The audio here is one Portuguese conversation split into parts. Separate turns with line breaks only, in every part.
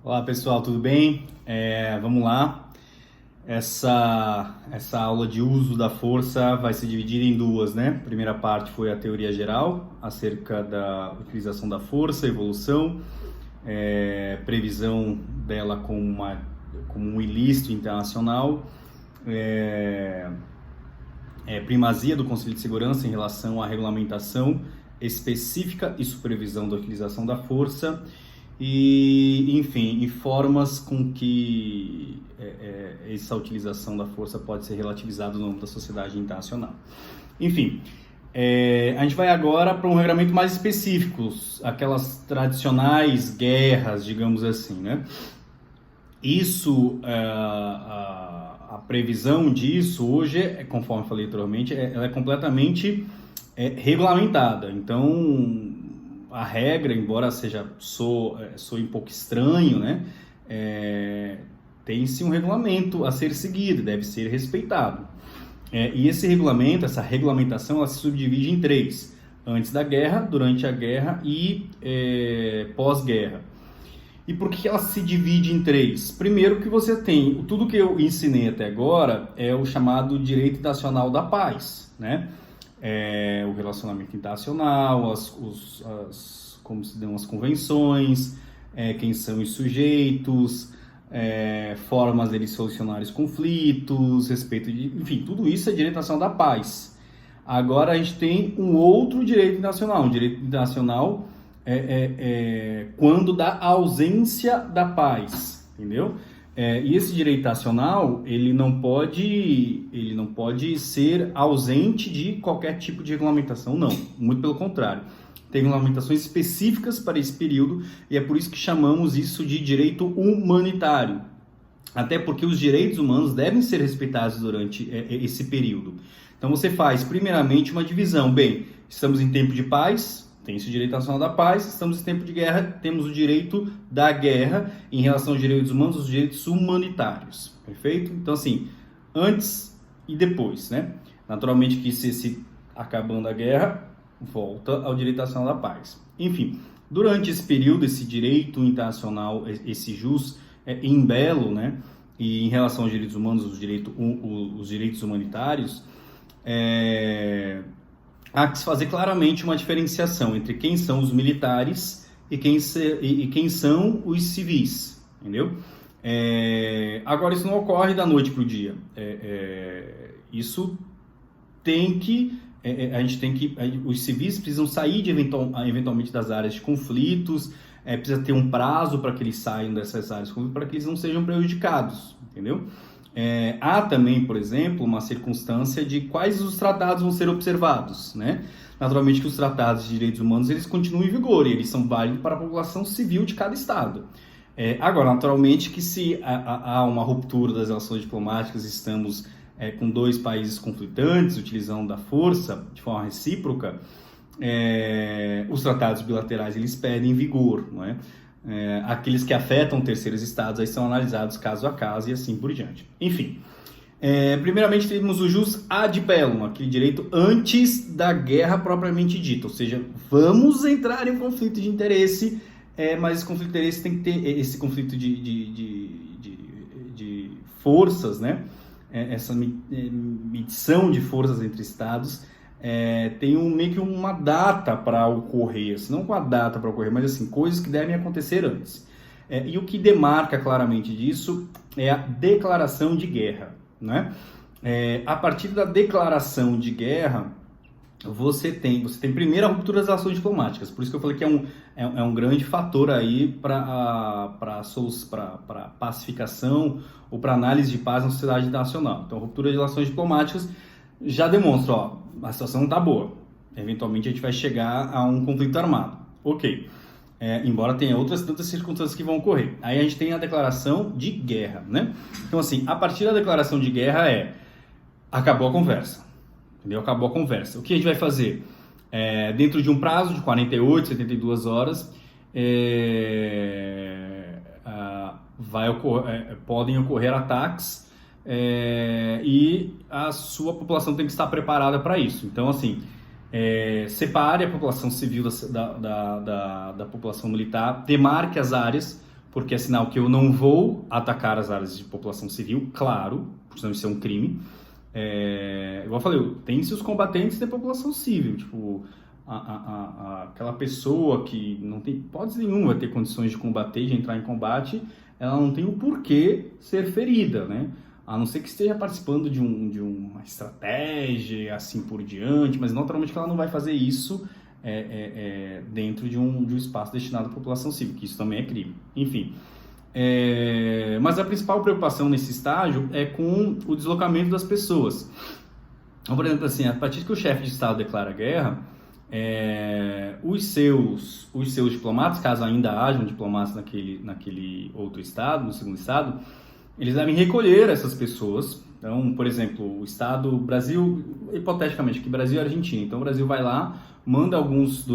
Olá pessoal, tudo bem? Vamos lá. Essa aula de uso da força vai se dividir em duas, né? A primeira parte foi a teoria geral acerca da utilização da força, evolução, previsão dela como um ilícito internacional, primazia do Conselho de Segurança em relação à regulamentação específica e supervisão da utilização da força. E, enfim, e formas com que essa utilização da força pode ser relativizada no âmbito da sociedade internacional. Enfim, a gente vai agora para um regramento mais específico, aquelas tradicionais guerras, digamos assim, né? Isso, a previsão disso hoje, conforme falei anteriormente, ela é completamente regulamentada. Então, a regra, embora soe um pouco estranho, né? Tem-se um regulamento a ser seguido, deve ser respeitado. E esse regulamento, essa regulamentação, ela se subdivide em três: antes da guerra, durante a guerra e pós-guerra. E por que ela se divide em três? Primeiro que você tem, tudo que eu ensinei até agora é o chamado direito nacional da paz, né? O relacionamento internacional, como se dão as convenções, quem são os sujeitos, formas deles solucionar os conflitos, enfim, tudo isso é direito nacional da paz. Agora a gente tem um outro direito internacional, um direito internacional quando da ausência da paz, entendeu? E esse direito nacional, ele não pode ser ausente de qualquer tipo de regulamentação, não. Muito pelo contrário. Tem regulamentações específicas para esse período e é por isso que chamamos isso de direito humanitário. Até porque os direitos humanos devem ser respeitados durante esse período. Então você faz, primeiramente, uma divisão. Bem, estamos em tempo de paz, tem esse direito nacional da paz, estamos em tempo de guerra, temos o direito da guerra em relação aos direitos humanos, os direitos humanitários, perfeito? Então, assim, antes e depois, né? Naturalmente que se acabando a guerra, volta ao direito nacional da paz. Enfim, durante esse período, esse direito internacional, esse jus in bello, né? E em relação aos direitos humanos, os direitos humanitários, há que se fazer claramente uma diferenciação entre quem são os militares e quem são os civis, entendeu? Agora, isso não ocorre da noite para o dia. Isso tem que... os civis precisam sair eventualmente das áreas de conflitos, precisa ter um prazo para que eles saiam dessas áreas de conflitos, para que eles não sejam prejudicados, entendeu? Há também, por exemplo, uma circunstância de quais os tratados vão ser observados, né? Naturalmente que os tratados de direitos humanos, eles continuam em vigor e eles são válidos para a população civil de cada estado. Agora, naturalmente que se há uma ruptura das relações diplomáticas, estamos com dois países conflitantes, utilizando da força de forma recíproca, os tratados bilaterais, eles perdem vigor, não é? Aqueles que afetam terceiros estados aí são analisados caso a caso e assim por diante. Enfim, primeiramente temos o jus ad bellum, aquele direito antes da guerra propriamente dita, ou seja, vamos entrar em um conflito de interesse, mas esse conflito de interesse tem que ter esse conflito de forças, né? Essa medição de forças entre estados tem meio que uma data para ocorrer, assim, não com a data para ocorrer, mas assim, coisas que devem acontecer antes. E o que demarca claramente disso é a declaração de guerra, né? A partir da declaração de guerra, você tem primeiro a ruptura das relações diplomáticas, por isso que eu falei que é um grande fator aí para pacificação ou para análise de paz na sociedade internacional. Então, a ruptura de relações diplomáticas já demonstra, a situação não está boa. Eventualmente a gente vai chegar a um conflito armado. Ok. Embora tenha outras tantas circunstâncias que vão ocorrer. Aí a gente tem a declaração de guerra, né? Então, assim, a partir da declaração de guerra acabou a conversa. Entendeu? Acabou a conversa. O que a gente vai fazer? Dentro de um prazo de 48, 72 horas, podem ocorrer ataques e a sua população tem que estar preparada para isso. Então, assim, separe a população civil da população militar, demarque as áreas porque é sinal que eu não vou atacar as áreas de população civil, claro, por senão isso é um crime. Igual eu falei, tem-se os combatentes da população civil, tipo, aquela pessoa que não tem hipótese nenhuma ter condições de combater, de entrar em combate, ela não tem o porquê ser ferida, né? A não ser que esteja participando de uma estratégia, assim por diante, mas naturalmente ela não vai fazer isso dentro de um espaço destinado à população civil, que isso também é crime. Enfim, mas a principal preocupação nesse estágio é com o deslocamento das pessoas. Então, por exemplo, assim, a partir que o chefe de Estado declara guerra, os seus diplomatas, caso ainda hajam diplomatas naquele outro estado, no segundo estado, eles devem recolher essas pessoas. Então, por exemplo, o Estado Brasil, hipoteticamente, que Brasil e Argentina. Então, o Brasil vai lá, manda alguns,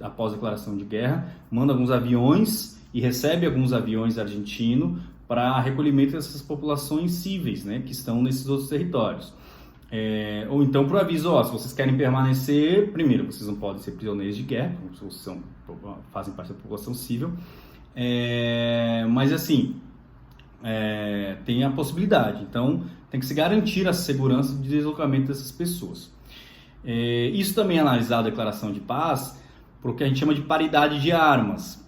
após a declaração de guerra, manda alguns aviões e recebe alguns aviões argentinos para recolhimento dessas populações cíveis, né, que estão nesses outros territórios. Ou então, para o aviso, se vocês querem permanecer, primeiro, vocês não podem ser prisioneiros de guerra, vocês fazem parte da população civil, mas assim... tem a possibilidade, então tem que se garantir a segurança de deslocamento dessas pessoas. Isso também é analisado na declaração de paz por o que a gente chama de paridade de armas,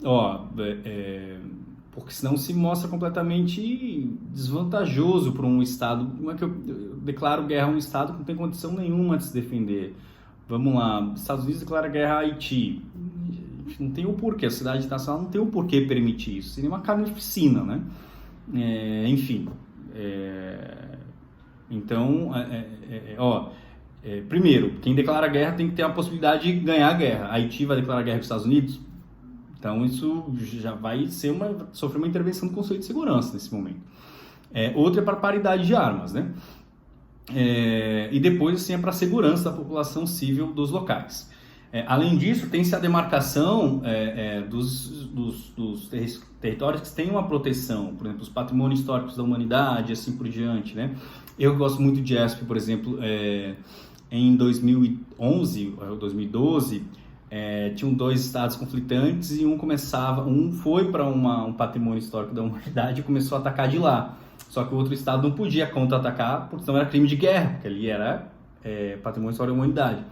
porque senão se mostra completamente desvantajoso para um Estado. Não é que eu declaro guerra a um Estado que não tem condição nenhuma de se defender. Vamos lá, Estados Unidos declara guerra a Haiti, não tem o porquê, a sociedade nacional não tem o porquê permitir isso, seria uma carnificina, né? Enfim, então, primeiro, quem declara guerra tem que ter a possibilidade de ganhar a guerra. A Haiti vai declarar guerra para os Estados Unidos, então isso já vai sofrer uma intervenção do Conselho de Segurança nesse momento. Outra é para paridade de armas, né? E depois, assim, é para a segurança da população civil dos locais. Além disso, tem-se a demarcação dos territórios que têm uma proteção, por exemplo, os patrimônios históricos da humanidade, assim por diante, né? Eu gosto muito de ESP, por exemplo, em 2011 ou 2012, tinham dois estados conflitantes e um foi para um patrimônio histórico da humanidade e começou a atacar de lá. Só que o outro estado não podia contra-atacar, porque senão era crime de guerra, porque ali era patrimônio histórico da humanidade.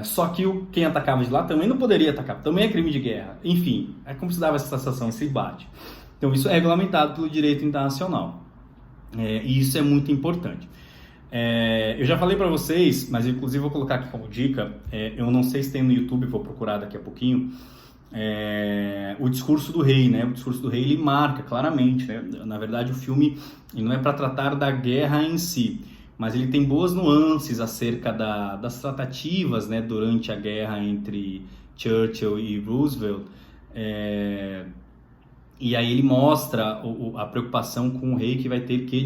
Só que quem atacava de lá também não poderia atacar, também é crime de guerra. Enfim, é como se dava essa sensação, esse embate. Então isso é regulamentado pelo direito internacional, e isso é muito importante. Eu já falei para vocês, mas eu, inclusive vou colocar aqui como dica, eu não sei se tem no YouTube, vou procurar daqui a pouquinho, o discurso do rei, né? O discurso do rei, ele marca claramente, né? Na verdade, o filme ele não é para tratar da guerra em si, mas ele tem boas nuances acerca das tratativas, né, durante a guerra entre Churchill e Roosevelt, e aí ele mostra a preocupação com o rei que vai ter que